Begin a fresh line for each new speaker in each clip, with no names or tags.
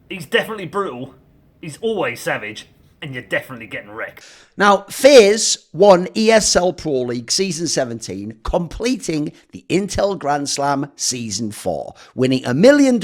He's definitely brutal. He's always savage. And you're definitely getting wrecked.
Now, FaZe won ESL Pro League Season 17, completing the Intel Grand Slam Season 4, winning $1 million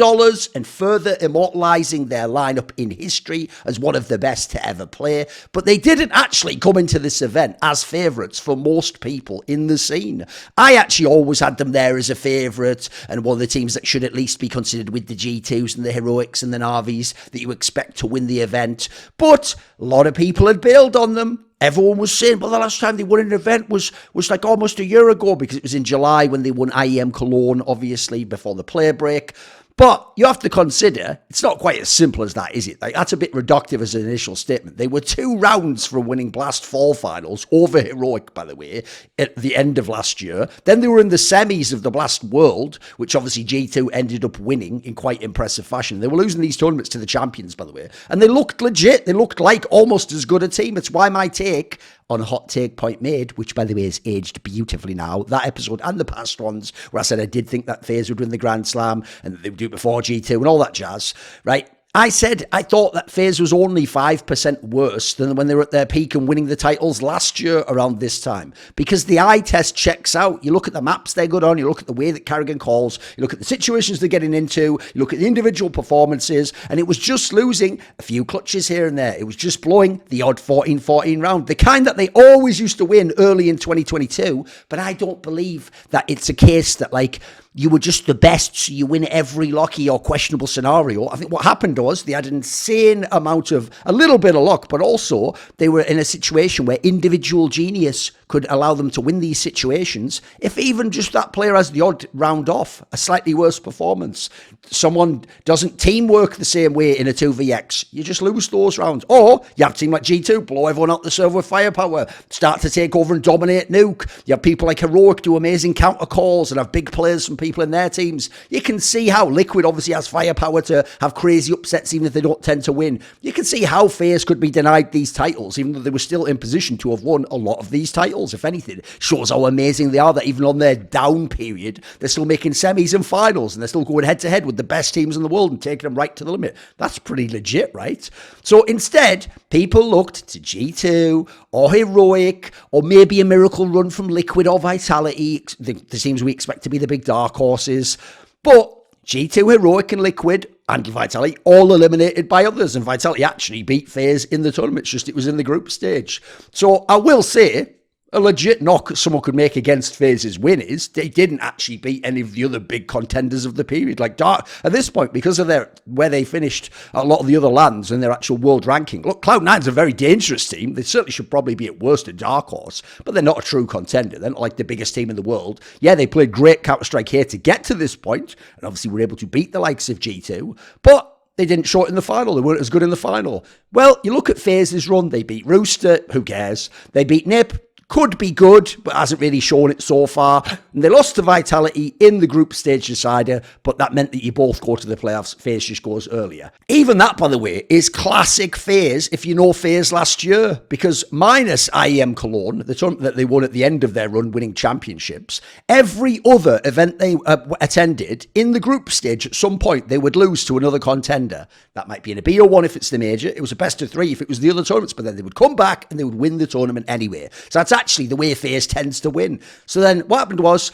and further immortalizing their lineup in history as one of the best to ever play. But they didn't actually come into this event as favourites for most people in the scene. I actually always had them there as a favourite and one of the teams that should at least be considered with the G2s and the Heroics and the Navis that you expect to win the event. But a lot of people had bailed on them. Everyone was saying, well, the last time they won an event was like almost a year ago because it was in July when they won IEM Cologne, obviously, before the play break. But you have to consider, it's not quite as simple as that, is it? Like, that's a bit reductive as an initial statement. They were 2 rounds from winning Blast Fall Finals, over Heroic, by the way, at the end of last year. Then they were in the semis of the Blast World, which obviously G2 ended up winning in quite impressive fashion. They were losing these tournaments to the champions, by the way. And they looked legit. They looked like almost as good a team. It's why my take on Hot Take Point Made, which, by the way, is aged beautifully now, that episode and the past ones, where I said I did think that FaZe would win the Grand Slam and that they would do it before G2 and all that jazz, right? I said I thought that FaZe was only 5% worse than when they were at their peak and winning the titles last year around this time. Because the eye test checks out. You look at the maps they're good on, you look at the way that Karrigan calls, you look at the situations they're getting into, you look at the individual performances, and it was just losing a few clutches here and there. It was just blowing the odd 14-14 round. The kind that they always used to win early in 2022, but I don't believe that it's a case that, like, you were just the best, so you win every lucky or questionable scenario. I think what happened was they had an insane amount of, a little bit of luck, but also they were in a situation where individual genius could allow them to win these situations. If even just that player has the odd round off, a slightly worse performance, someone doesn't teamwork the same way in a 2vx, you just lose those rounds. Or you have a team like G2, blow everyone out the server with firepower, start to take over and dominate nuke. You have people like Heroic do amazing counter calls and have big players from people in their teams. You can see how Liquid obviously has firepower to have crazy upsets even if they don't tend to win. You can see how FaZe could be denied these titles even though they were still in position to have won a lot of these titles. If anything, shows how amazing they are that even on their down period, they're still making semis and finals and they're still going head to head with the best teams in the world and taking them right to the limit. That's pretty legit, right? So instead, people looked to G2 or Heroic or maybe a miracle run from Liquid or Vitality, the teams we expect to be the big dark horses. But G2, Heroic and Liquid and Vitality all eliminated by others, and Vitality actually beat FaZe in the tournament, it's just it was in the group stage. So I will say, a legit knock someone could make against FaZe's win is they didn't actually beat any of the other big contenders of the period. Like Dark, at this point, because of where they finished a lot of the other lands and their actual world ranking. Look, Cloud9's a very dangerous team. They certainly should probably be at worst a dark horse, but they're not a true contender. They're not like the biggest team in the world. Yeah, they played great Counter-Strike here to get to this point, and obviously were able to beat the likes of G2, but they didn't show it in the final. They weren't as good in the final. Well, you look at FaZe's run. They beat Rooster. Who cares? They beat Nip. Could be good, but hasn't really shown it so far. And they lost to Vitality in the group stage decider, but that meant that you both go to the playoffs. FaZe just goes earlier. Even that, by the way, is classic FaZe if you know FaZe last year, because minus IEM Cologne, the tournament that they won at the end of their run winning championships, every other event they attended in the group stage at some point, they would lose to another contender. That might be in a BO1 if it's the major. It was a best of 3 if it was the other tournaments, but then they would come back and they would win the tournament anyway. So that's actually the way FaZe tends to win. So then what happened was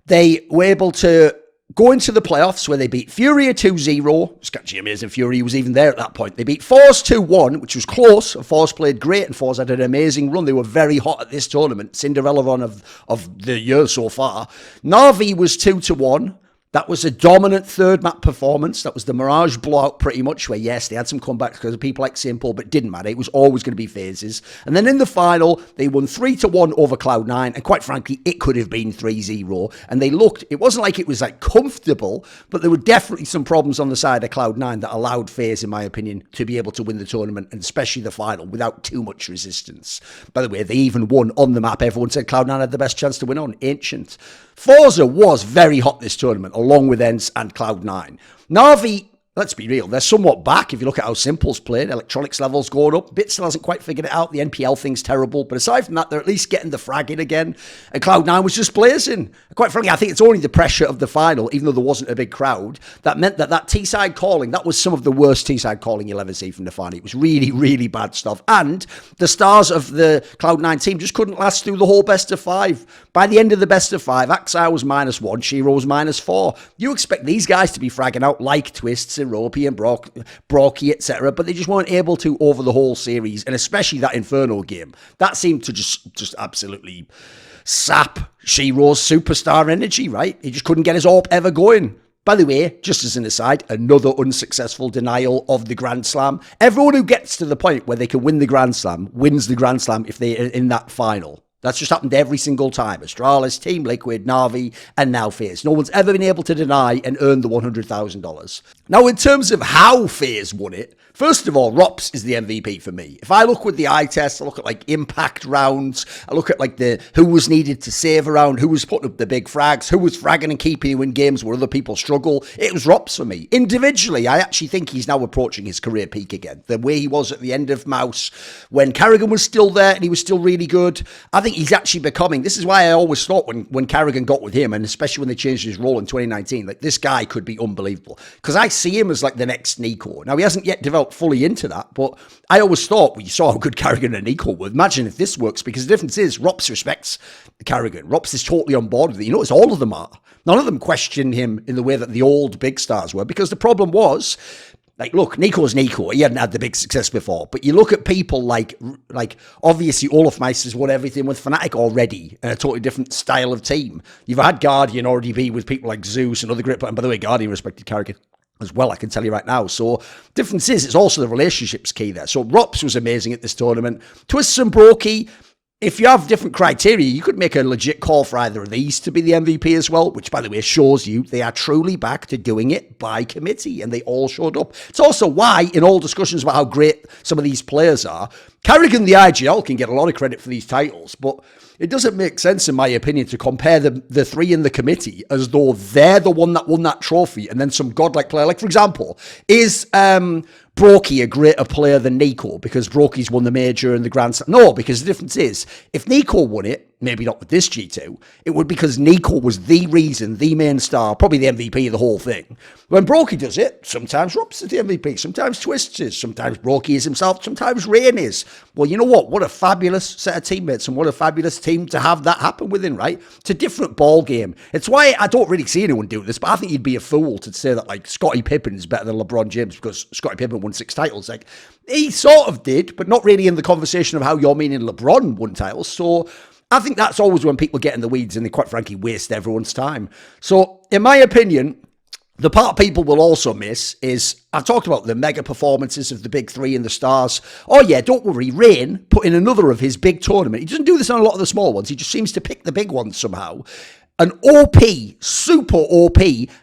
they were able to go into the playoffs where they beat Furia 2-0. It's actually amazing Furia was even there at that point. They beat Force 2-1, which was close. Force played great and Force had an amazing run. They were very hot at this tournament. Cinderella run of the year so far. Na'Vi was 2-1. That was a dominant third map performance. That was the Mirage blowout pretty much, where yes, they had some comebacks because of people like Simple, but it didn't matter. It was always going to be FaZe's. And then in the final, they won 3-1 over Cloud9. And quite frankly, it could have been 3-0. And they looked, it wasn't like it was like comfortable, but there were definitely some problems on the side of Cloud9 that allowed FaZe, in my opinion, to be able to win the tournament, and especially the final, without too much resistance. By the way, they even won on the map. Everyone said Cloud9 had the best chance to win on Ancient. Forza was very hot this tournament, along with ENCE and Cloud9. Na'Vi let's be real, they're somewhat back if you look at how Simple's played. Electronics levels going up. Bit still hasn't quite figured it out. The NPL thing's terrible. But aside from that, they're at least getting the frag in again. And Cloud9 was just blazing. Quite frankly, I think it's only the pressure of the final, even though there wasn't a big crowd, that meant that T-side calling, that was some of the worst T-side calling you'll ever see from the final. It was really, really bad stuff. And the stars of the Cloud9 team just couldn't last through the whole best of 5. By the end of the best of 5, Axar was -1, Shiro was -4. You expect these guys to be fragging out like Twistzz, Ropi and Brocky, etc., but they just weren't able to over the whole series, and especially that Inferno game. That seemed to just absolutely sap Shiro's superstar energy, right? He just couldn't get his AWP ever going. By the way, just as an aside, another unsuccessful denial of the Grand Slam. Everyone who gets to the point where they can win the Grand Slam wins the Grand Slam if they're in that final. That's just happened every single time. Astralis, Team Liquid, Na'Vi, and now FaZe. No one's ever been able to deny and earn the $100,000. Now, in terms of how FaZe won it, first of all, Rops is the MVP for me. If I look with the eye test, I look at like impact rounds, I look at like the who was needed to save a round, who was putting up the big frags, who was fragging and keeping you in games where other people struggle. It was Rops for me. Individually, I actually think he's now approaching his career peak again. The way he was at the end of Maus, when Karrigan was still there and he was still really good. I think he's actually becoming, this is why I always thought when Karrigan got with him, and especially when they changed his role in 2019, like this guy could be unbelievable. Because I see him as like the next NA.G.O.A.T. Now, he hasn't yet developed fully into that, but I always thought, well, you saw how good Karrigan and NA.G.O.A.T were. Imagine if this works, because the difference is Rops respects Karrigan. Rops is totally on board with it. You notice all of them are. None of them question him in the way that the old big stars were, because the problem was, like, look, Nico's Nico. He hadn't had the big success before. But you look at people like obviously, Olaf Meister's won everything with Fnatic already, and a totally different style of team. You've had Guardian already be with people like Zeus and other great, and by the way, Guardian respected Karrigan as well, I can tell you right now. So, difference is, it's also the relationships key there. So, Rops was amazing at this tournament. Twistzz and Brokey, if you have different criteria, you could make a legit call for either of these to be the MVP as well, which, by the way, shows you they are truly back to doing it by committee, and they all showed up. It's also why, in all discussions about how great some of these players are, Karrigan, the IGL, can get a lot of credit for these titles, but it doesn't make sense, in my opinion, to compare the three in the committee as though they're the one that won that trophy, and then some godlike player. Like, for example, is Brokey a greater player than Nico because Brokey's won the major and the Grand Slam? No, because the difference is, if Nico won it, maybe not with this G2, it would because Nico was the reason, the main star, probably the MVP of the whole thing. When Brokey does it, sometimes Rops is the MVP, sometimes Twistzz is, sometimes Brokey is himself, sometimes Rain is. Well, you know what? What a fabulous set of teammates, and what a fabulous team to have that happen within, right? It's a different ball game. It's why I don't really see anyone do this, but I think you'd be a fool to say that, like, Scottie Pippen is better than LeBron James because Scottie Pippen won 6 titles. Like, he sort of did, but not really in the conversation of how you're meaning LeBron won titles. So I think that's always when people get in the weeds and they quite frankly waste everyone's time. So in my opinion, the part people will also miss is, I've talked about the mega performances of the big three and the stars. Oh yeah, don't worry, Rain put in another of his big tournament. He doesn't do this on a lot of the small ones. He just seems to pick the big ones somehow. An OP, super OP,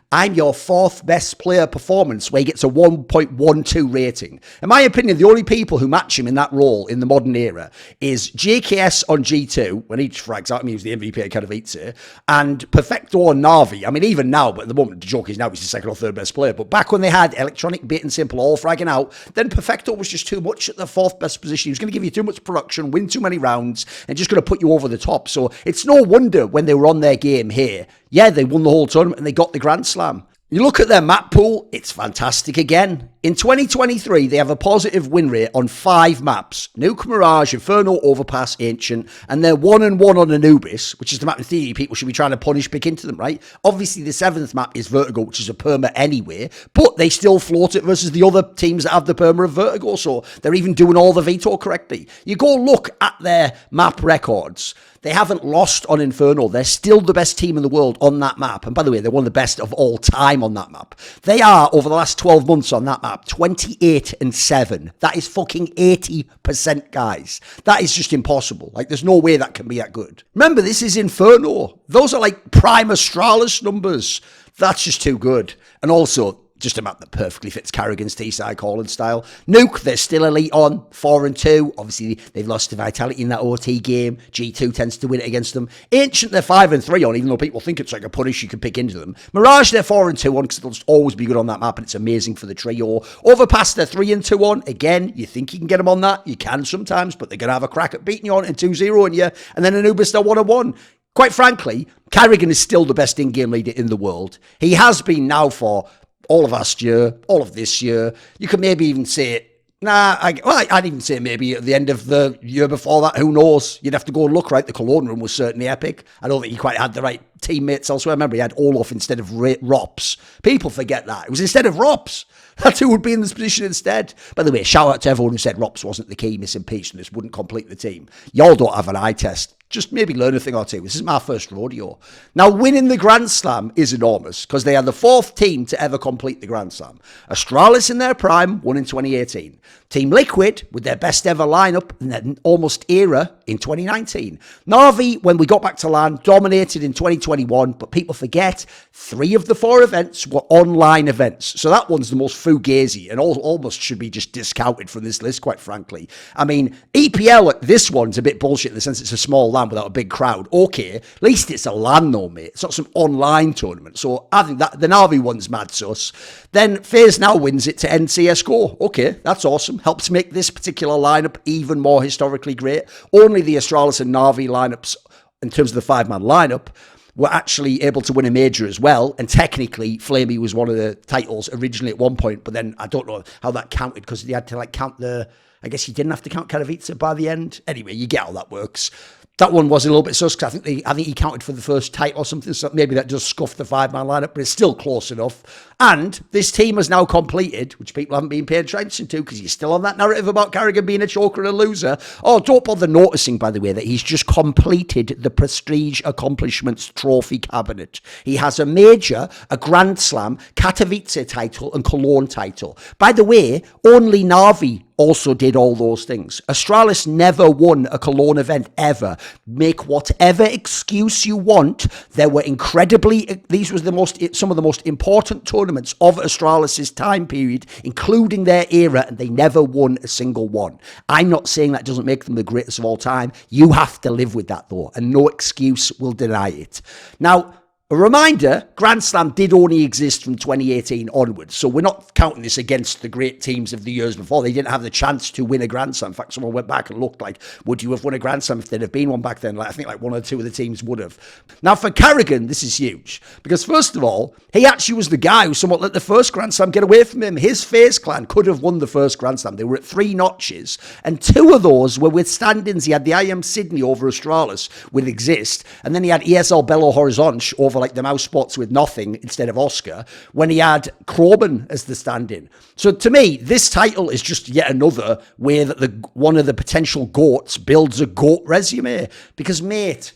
I'm your 4th best player performance where he gets a 1.12 rating. In my opinion, the only people who match him in that role in the modern era is JKS on G2, when he frags out, I mean, he was the MVP of Katowice, and Perfecto on Na'Vi. I mean, even now, but at the moment, the joke is now he's the 2nd or 3rd best player. But back when they had Electronic, Bit and Simple all fragging out, then Perfecto was just too much at the 4th best position. He was going to give you too much production, win too many rounds, and just going to put you over the top. So it's no wonder when they were on their game here, yeah, they won the whole tournament and they got the Grand Slam. You look at their map pool, it's fantastic again. In 2023, they have a positive win rate on 5 maps. Nuke, Mirage, Inferno, Overpass, Ancient, and they're 1-1 on Anubis, which is the map in theory people should be trying to pick into them, right? Obviously, the 7th map is Vertigo, which is a perma anyway, but they still float it versus the other teams that have the perma of Vertigo, so they're even doing all the veto correctly. You go look at their map records. They haven't lost on Inferno. They're still the best team in the world on that map. And by the way, they're one of the best of all time on that map. They are, over the last 12 months on that map, 28-7. That is fucking 80%, guys. That is just impossible. Like, there's no way that can be that good. Remember, this is Inferno. Those are like prime Astralis numbers. That's just too good. And also, Just a map that perfectly fits Karrigan's T-side calling style. Nuke, they're still elite on 4-2. Obviously, they've lost to Vitality in that OT game. G2 tends to win it against them. Ancient, they're 5-3 on, even though people think it's like a punish you can pick into them. Mirage, they're 4-2 on, because they'll just always be good on that map, and it's amazing for the trio. Overpass, they're 3-2 on. Again, you think you can get them on that. You can sometimes, but they're going to have a crack at beating you on and 2-0 on you. And then Anubis, they're 1-1. Quite frankly, Karrigan is still the best in-game leader in the world. He has been now for all of last year, all of this year. You could maybe even say, I'd even say maybe at the end of the year before that, who knows? You'd have to go and look, right? The Cologne run was certainly epic. I don't think he quite had the right teammates elsewhere. I remember he had Olof instead of Rops. People forget that. It was instead of Rops. That's who would be in this position instead. By the way, shout out to everyone who said Rops wasn't the key, misimpeached, and this wouldn't complete the team. Y'all don't have an eye test. Just maybe learn a thing or two. This is my first rodeo. Now, winning the Grand Slam is enormous because they are the 4th team to ever complete the Grand Slam. Astralis in their prime won in 2018. Team Liquid with their best ever lineup in their almost era in 2019. Na'Vi, when we got back to LAN, dominated in 2021, but people forget 3 of the 4 events were online events. So that one's the most fugazi and almost should be just discounted from this list, quite frankly. I mean, EPL, this one's a bit bullshit in the sense it's a small LAN without a big crowd. Okay, at least it's a LAN though, mate. It's not some online tournament. So I think that the Na'Vi one's mad sus. Then FaZe now wins it to end CSGO. Okay, that's awesome. Helps make this particular lineup even more historically great. Only the Astralis and Na'Vi lineups, in terms of the 5-man lineup, were actually able to win a major as well. And technically, Flamey was one of the titles originally at one point, but then I don't know how that counted because they had to count the... I guess you didn't have to count Katowice by the end. Anyway, you get how that works. That one was a little bit sus because I think he counted for the first title or something, so maybe that does scuff the 5-man lineup, but it's still close enough. And this team has now completed, which people haven't been paying attention to because you're still on that narrative about Karrigan being a choker and a loser. Oh, don't bother noticing, by the way, that he's just completed the Prestige Accomplishments Trophy Cabinet. He has a major, a Grand Slam, Katowice title, and Cologne title. By the way, only Na'Vi also did all those things. Astralis never won a Cologne event ever. Make whatever excuse you want. There were these were some of the most important tournaments of Astralis' time period, including their era, and they never won a single one. I'm not saying that doesn't make them the greatest of all time. You have to live with that though, and no excuse will deny it. Now, a reminder, Grand Slam did only exist from 2018 onwards, so we're not counting this against the great teams of the years before. They didn't have the chance to win a Grand Slam. In fact, someone went back and looked like, would you have won a Grand Slam if there'd have been one back then? I think 1 or 2 of the teams would have. Now, for Karrigan, this is huge, because first of all, he actually was the guy who somewhat let the first Grand Slam get away from him. His FaZe clan could have won the first Grand Slam. They were at 3 notches, and 2 of those were with stand-ins. He had the IM Sydney over Astralis with Exist, and then he had ESL Belo Horizonte over the mouse spots with nothing instead of Oscar, when he had Kroban as the stand-in. So to me, this title is just yet another way that one of the potential GOATs builds a GOAT resume. Because, mate,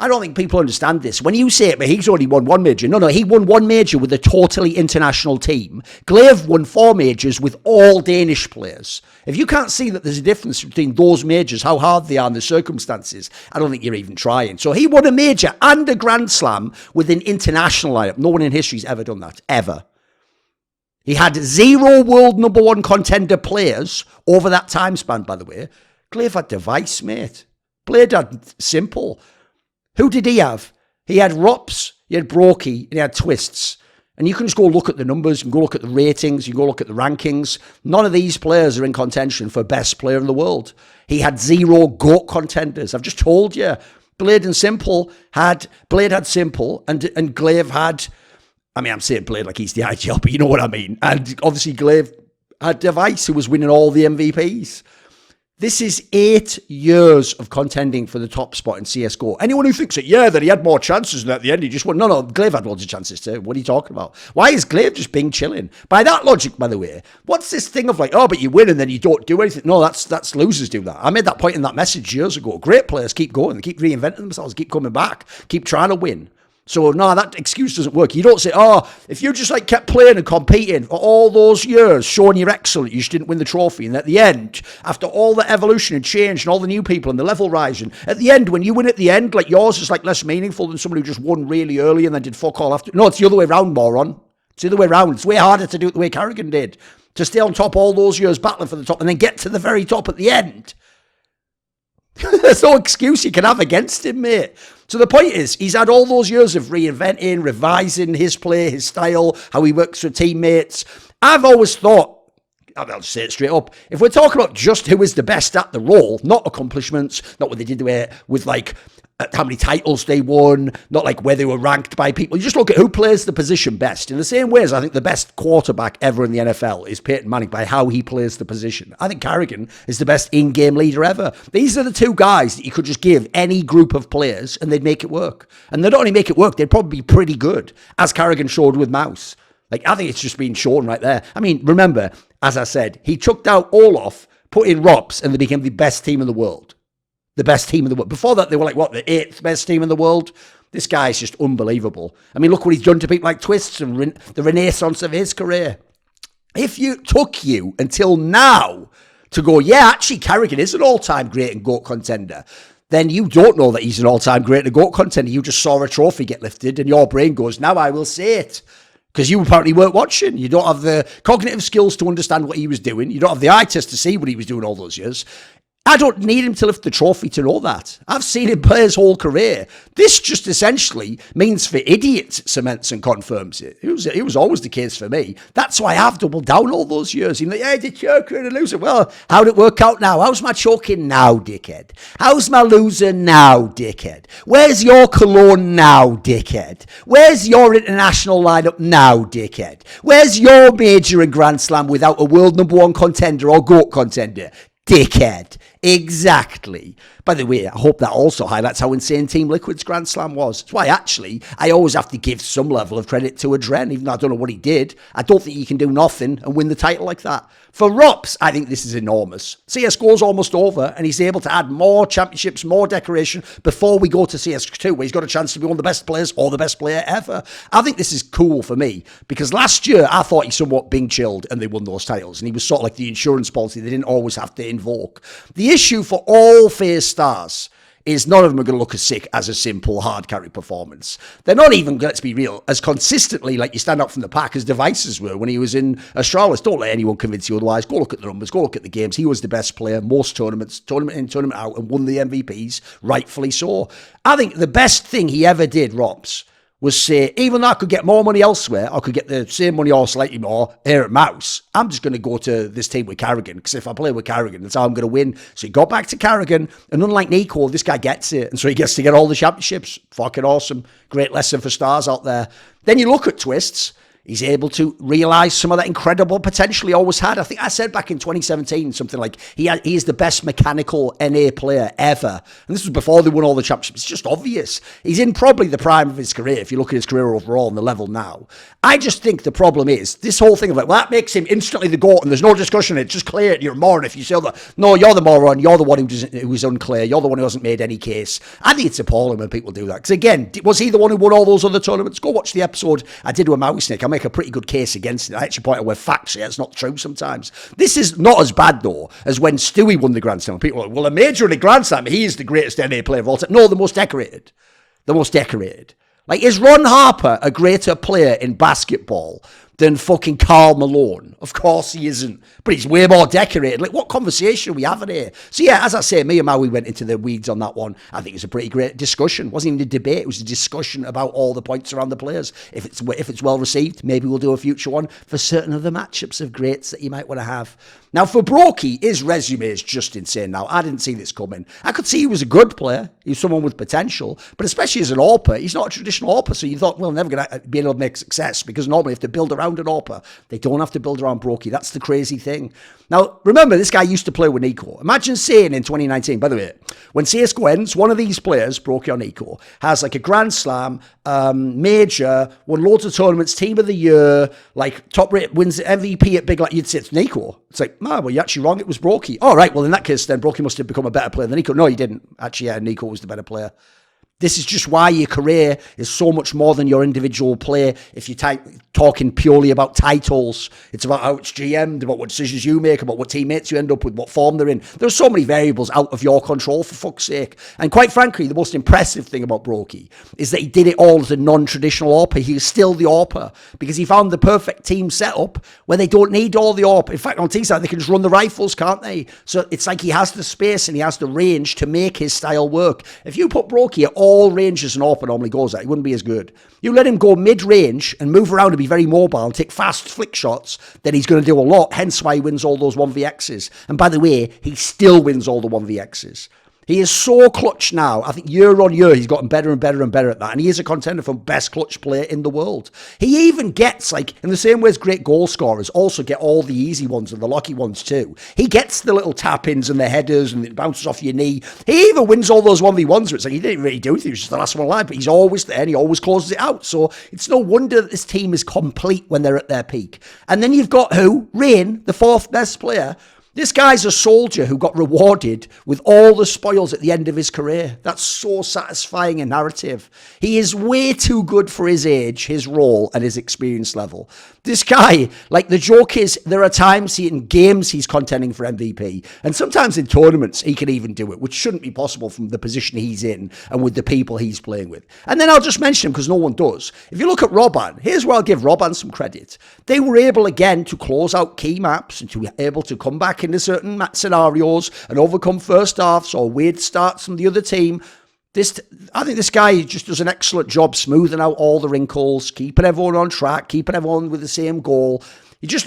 I don't think people understand this. When you say it, but he's only won 1 major. No, he won 1 major with a totally international team. Glaive won 4 majors with all Danish players. If you can't see that there's a difference between those majors, how hard they are and the circumstances, I don't think you're even trying. So he won a major and a Grand Slam with an international lineup. No one in history's ever done that, ever. He had 0 world number 1 contender players over that time span, by the way. Glaive had Device, mate. Blade had Simple. Who did he have? He had Rops, he had Brokey, and he had Twistzz. And you can just go look at the numbers, you can go look at the ratings, you can go look at the rankings. None of these players are in contention for best player in the world. He had 0 GOAT contenders. I've just told you. Blade had Simple, and Glaive had, I'm saying Blade like he's the IGL, but you know what I mean. And obviously Glaive had Device, who was winning all the MVPs. This is 8 years of contending for the top spot in CSGO. Anyone who thinks that he had more chances and at the end he just won. No, Glaive had loads of chances too. What are you talking about? Why is Glaive just being chilling? By that logic, by the way, what's this thing of but you win and then you don't do anything? No, that's losers do that. I made that point in that message years ago. Great players keep going. They keep reinventing themselves, keep coming back, keep trying to win. So, no, that excuse doesn't work. You don't say, if you just kept playing and competing for all those years, showing you're excellent, you just didn't win the trophy. And at the end, after all the evolution and change and all the new people and the level rising, at the end, when you win at the end, yours is less meaningful than somebody who just won really early and then did fuck all after. No, it's the other way around, moron. It's the other way around. It's way harder to do it the way Karrigan did. To stay on top all those years battling for the top and then get to the very top at the end. There's no excuse you can have against him, mate. So the point is, he's had all those years of reinventing, revising his play, his style, how he works with teammates. I've always thought, I'll just say it straight up, if we're talking about just who is the best at the role, not accomplishments, not what they did with like how many titles they won, not like where they were ranked by people. You just look at who plays the position best. In the same way as I think the best quarterback ever in the NFL is Peyton Manning by how he plays the position. I think Karrigan is the best in-game leader ever. These are the two guys that you could just give any group of players and they'd make it work. And they'd not only make it work, they'd probably be pretty good, as Karrigan showed with Maus. Like, I think it's just been shown right there. I mean, remember, as I said, he chucked out Olaf, put in Rops, and they became the best team in the world. The best team in the world. Before that, they were like, what, the 8th best team in the world? This guy is just unbelievable. I mean, look what he's done to people like Twistzz and the renaissance of his career. If you took you until now to go, yeah, actually, Karrigan is an all-time great and GOAT contender, then you don't know that he's an all-time great and GOAT contender. You just saw a trophy get lifted and your brain goes, now I will say it. Because you apparently weren't watching. You don't have the cognitive skills to understand what he was doing. You don't have the eye test to see what he was doing all those years. I don't need him to lift the trophy to know that. I've seen him play his whole career. This just essentially means for idiots it cements and confirms it. It was always the case for me. That's why I've doubled down all those years. You're like, yeah, did choke and lose it? Well, how'd it work out now? How's my choking now, dickhead? How's my loser now, dickhead? Where's your cologne now, dickhead? Where's your international lineup now, dickhead? Where's your major and Grand Slam without a world #1 contender or GOAT contender? Dickhead. Exactly. By the way, I hope that also highlights how insane Team Liquid's Grand Slam was. That's why, actually, I always have to give some level of credit to Adren, even though I don't know what he did. I don't think he can do nothing and win the title like that. For Rops, I think this is enormous. CSGO's almost over, and he's able to add more championships, more decoration before we go to CS2, where he's got a chance to be one of the best players or the best player ever. I think this is cool for me, because last year, I thought he somewhat Bing chilled, and they won those titles, and he was sort of like the insurance policy they didn't always have to invoke. The issue for all FaZe stars is none of them are going to look as sick as a simple hard carry performance. They're not even, let's be real, as consistently like you stand up from the pack as Devices were when he was in Astralis. Don't let anyone convince you otherwise. Go look at the numbers, go look at the games. He was the best player, most tournaments, tournament in, tournament out, and won the MVPs, rightfully so. I think the best thing he ever did, Rops, was say, even though I could get more money elsewhere, I could get the same money or slightly more here at Maus, I'm just going to go to this team with Karrigan, because if I play with Karrigan, that's how I'm going to win. So he got back to Karrigan, and unlike Nico, this guy gets it, and so he gets to get all the championships. Fucking awesome. Great lesson for stars out there. Then you look at Twistzz. He's able to realise some of that incredible potential he always had. I think I said back in 2017 something like he is the best mechanical NA player ever. And this was before they won all the championships. It's just obvious. He's in probably the prime of his career if you look at his career overall and the level now. I just think the problem is this whole thing of like, well, that makes him instantly the GOAT and there's no discussion. It's just clear you're a moron if you say that. No, you're the moron. You're the one who was unclear. You're the one who hasn't made any case. I think it's appalling when people do that. Because again, was he the one who won all those other tournaments? Go watch the episode I did with Mauisnake. I make a pretty good case against it. I actually point out where factually it's not true sometimes. This is not as bad though as when Stewie won the Grand Slam. People are like, well, a major in the Grand Slam, he is the greatest NA player of all time. No, the most decorated. The most decorated. Like, is Ron Harper a greater player in basketball than fucking Karl Malone? Of course he isn't, but he's way more decorated. Like, what conversation are we having here? So yeah, as I say, me and Maui went into the weeds on that one. I think it's a pretty great discussion. It wasn't even a debate, it was a discussion about all the points around the players. If it's well received, maybe we'll do a future one for certain of the matchups of greats that you might want to have. Now, for Brokey, his resume is just insane now. I didn't see this coming. I could see he was a good player. He was someone with potential, but especially as an AWPer, he's not a traditional AWPer, so you thought, well, never going to be able to make success because normally if they build around an AWPer, they don't have to build around Brokey. That's the crazy thing. Now, remember, this guy used to play with Nico. Imagine saying in 2019, by the way, when CSGO ends, one of these players, Brokey or Nico, has like a Grand Slam, major, won loads of tournaments, team of the year, like top rate, wins MVP at big, like you'd say it's Nico. It's like, well, you're actually wrong. It was Brokey. All right, well, in that case, then Brokey must have become a better player than Nico. No, he didn't. Actually, yeah, Nico was the better player. This is just why your career is so much more than your individual play. If you're talking purely about titles, it's about how it's GM'd, about what decisions you make, about what teammates you end up with, what form they're in. There's so many variables out of your control, for fuck's sake. And quite frankly, the most impressive thing about Brokey is that he did it all as a non-traditional AWPer. He is still the AWPer because he found the perfect team setup where they don't need all the AWP. In fact, on T-side, they can just run the rifles, can't they? So it's like he has the space and he has the range to make his style work. If you put Brokey at all ranges an AWPer normally goes at, he wouldn't be as good. You let him go mid-range and move around and be very mobile and take fast flick shots, then he's going to do a lot, hence why he wins all those 1vx's. And by the way, he still wins all the 1vx's. He is so clutch now. I think year on year, he's gotten better and better and better at that. And he is a contender for best clutch player in the world. He even gets, like, in the same way as great goal scorers also get all the easy ones and the lucky ones too. He gets the little tap-ins and the headers and it bounces off your knee. He even wins all those 1v1s where it's like, he didn't really do anything. He was just the last one alive. But he's always there and he always closes it out. So it's no wonder that this team is complete when they're at their peak. And then you've got who? Rain, the fourth best player. This guy's a soldier who got rewarded with all the spoils at the end of his career. That's so satisfying a narrative. He is way too good for his age, his role, and his experience level. This guy, like, the joke is, there are times in games he's contending for MVP, and sometimes in tournaments he can even do it, which shouldn't be possible from the position he's in and with the people he's playing with. And then I'll just mention him because no one does. If you look at Robban, here's where I'll give Robban some credit. They were able again to close out key maps and to be able to come back into certain match scenarios and overcome first halves or weird starts from the other team. I think this guy just does an excellent job smoothing out all the wrinkles, keeping everyone on track, keeping everyone with the same goal.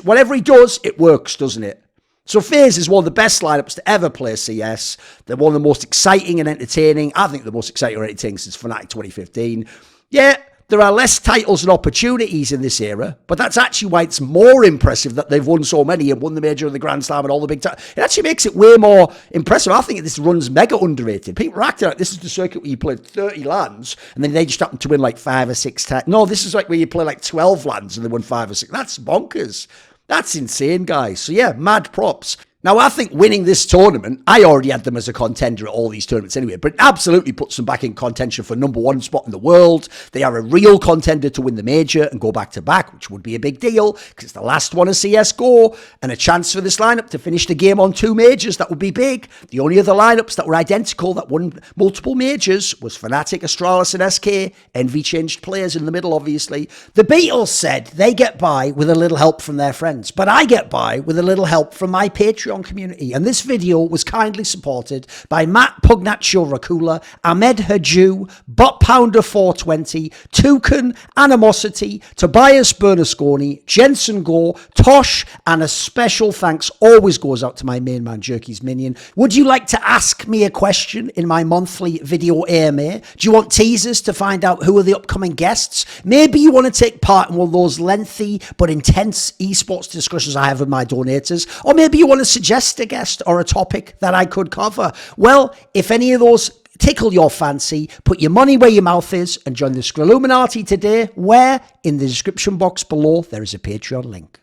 Whatever he does, it works, doesn't it? So FaZe is one of the best lineups to ever play CS. They're one of the most exciting and entertaining. I think the most exciting and entertaining since Fnatic 2015. Yeah, there are less titles and opportunities in this era, but that's actually why it's more impressive that they've won so many and won the Major and the Grand Slam and all the big titles. It actually makes it way more impressive. I think this run's mega underrated. People are acting like this is the circuit where you play 30 LANs and then they just happen to win like 5 or 6 titles. No, this is like where you play like 12 LANs and they win 5 or 6. That's bonkers. That's insane, guys. So yeah, mad props. Now, I think winning this tournament, I already had them as a contender at all these tournaments anyway, but it absolutely puts them back in contention for #1 spot in the world. They are a real contender to win the major and go back to back, which would be a big deal because it's the last one of CSGO and a chance for this lineup to finish the game on 2 majors. That would be big. The only other lineups that were identical that won multiple majors was Fnatic, Astralis, and SK. Envy changed players in the middle, obviously. The Beatles said they get by with a little help from their friends, but I get by with a little help from my Patreon community, and this video was kindly supported by Matt Pugnatio Rajcula, Ahmed Hadjou, Bot Pounder 420, Thorin, Animosity, Tobias Bernasconi, Jensen Goh, Tosh, and a special thanks always goes out to my main man Jerky's Minion. Would you like to ask me a question in my monthly video AMA? Do you want teasers to find out who are the upcoming guests? Maybe you want to take part in one of those lengthy but intense esports discussions I have with my donators, or maybe you want to suggest a guest or a topic that I could cover. Well, if any of those tickle your fancy, put your money where your mouth is and join the Skrilluminati today, where in the description box below there is a Patreon link.